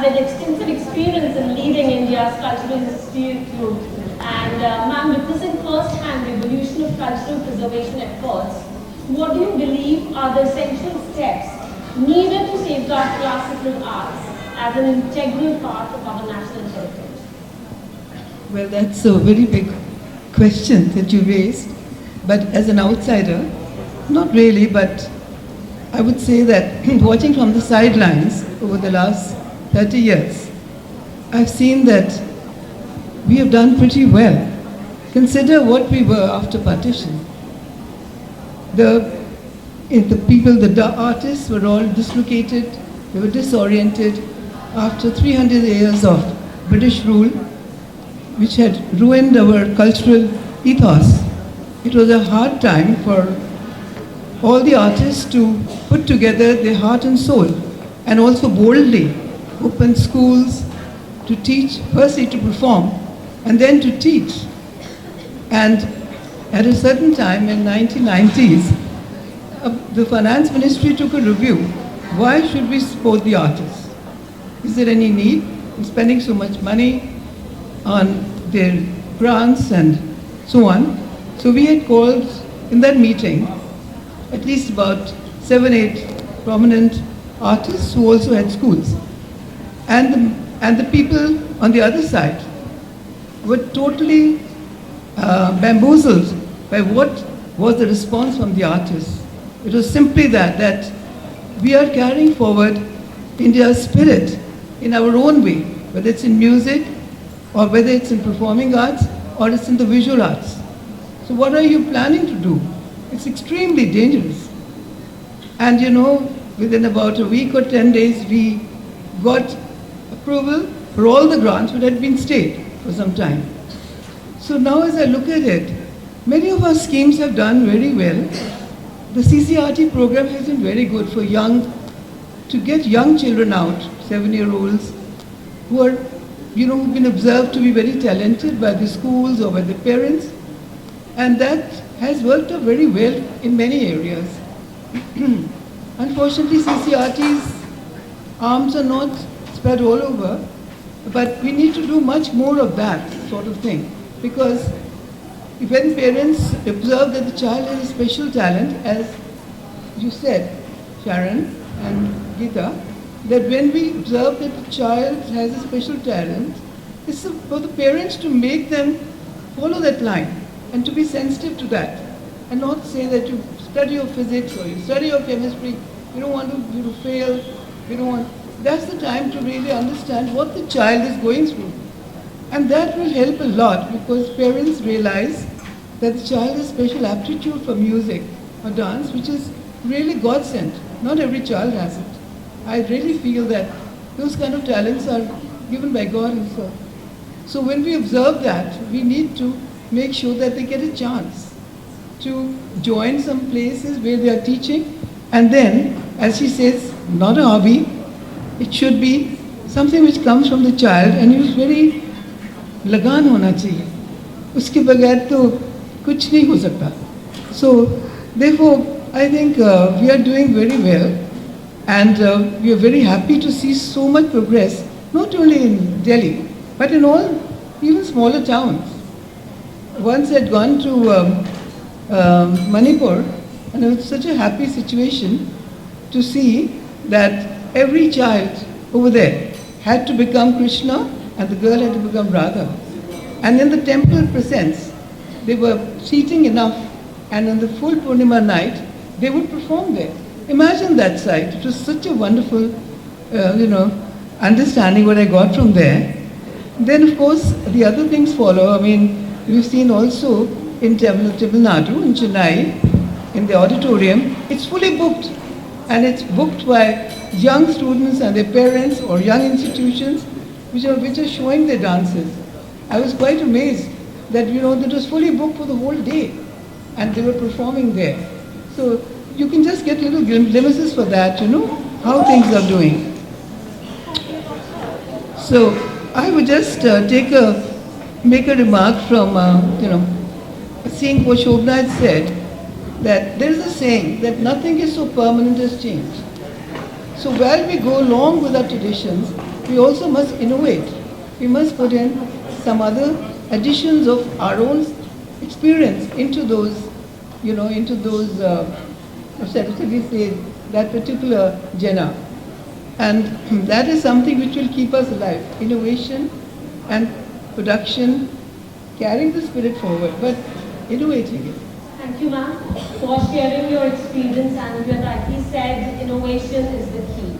has had extensive experience in leading India's cultural institute, and ma'am, witnessing firsthand the evolution of cultural preservation efforts, what do you believe are the essential steps needed to safeguard classical arts as an integral part of our national heritage? Well, that's a very big question that you raised, but as an outsider, not really, but I would say that watching from the sidelines over the last 30 years, I've seen that we have done pretty well. Consider what we were after partition. The people, the artists were all dislocated, they were disoriented after 300 years of British rule, which had ruined our cultural ethos. It was a hard time for all the artists to put together their heart and soul and also boldly open schools to teach, firstly to perform and then to teach. And at a certain time in 1990s, the finance ministry took a review. Why should we support the artists? Is there any need in spending so much money on their grants and so on? So we had called in that meeting at least about 7-8 prominent artists who also had schools. And the people on the other side were totally bamboozled by what was the response from the artists. It was simply that we are carrying forward India's spirit in our own way, whether it's in music or whether it's in performing arts or it's in the visual arts. So what are you planning to do? It's extremely dangerous. And you know, within about a week or 10 days, we got approval for all the grants which had been stayed for some time. So now as I look at it, many of our schemes have done very well. The CCRT program has been very good for to get young children out, 7-year-olds, who are, who've been observed to be very talented by the schools or by the parents. And that has worked out very well in many areas. Unfortunately, CCRT's arms are not spread all over, but we need to do much more of that sort of thing. Because when parents observe that the child has a special talent, as you said, Sharon and Geeta, that when we observe that the child has a special talent, it's for the parents to make them follow that line and to be sensitive to that, and not say that you study your physics or you study your chemistry, we don't want you to fail, we don't want. That's the time to really understand what the child is going through. And that will help a lot because parents realize that the child has special aptitude for music or dance, which is really God-sent. Not every child has it. I really feel that those kind of talents are given by God himself. So when we observe that, we need to make sure that they get a chance to join some places where they are teaching. And then, as she says, not a hobby, it should be something which comes from the child and is very लगान होना चाहिए. उसके बगैर तो कुछ नहीं हो सकता. So, therefore, I think we are doing very well, and we are very happy to see so much progress, not only in Delhi, but in all, even smaller towns. Once I had gone to Manipur, and it was such a happy situation to see that every child over there had to become Krishna and the girl had to become Radha. And in the temple presence, they were seating enough, and on the full Purnima night, they would perform there. Imagine that sight. It was such a wonderful, understanding what I got from there. Then, of course, the other things follow. I mean, we've seen also in Tamil Nadu, in Chennai, in the auditorium, it's fully booked. And it's booked by young students and their parents or young institutions which are showing their dances. I was quite amazed that, that was fully booked for the whole day and they were performing there. So you can just get little glimpses for that, how things are doing. So I would just make a remark from, seeing what Shobna had said, that there is a saying that nothing is so permanent as change. So while we go along with our traditions, we also must innovate. We must put in some other additions of our own experience into those, into those, shall we say, that particular genre. And that is something which will keep us alive. Innovation and production, carrying the spirit forward, but innovating it. Thank you, ma'am, for sharing your experience, and you rightly said innovation is the key.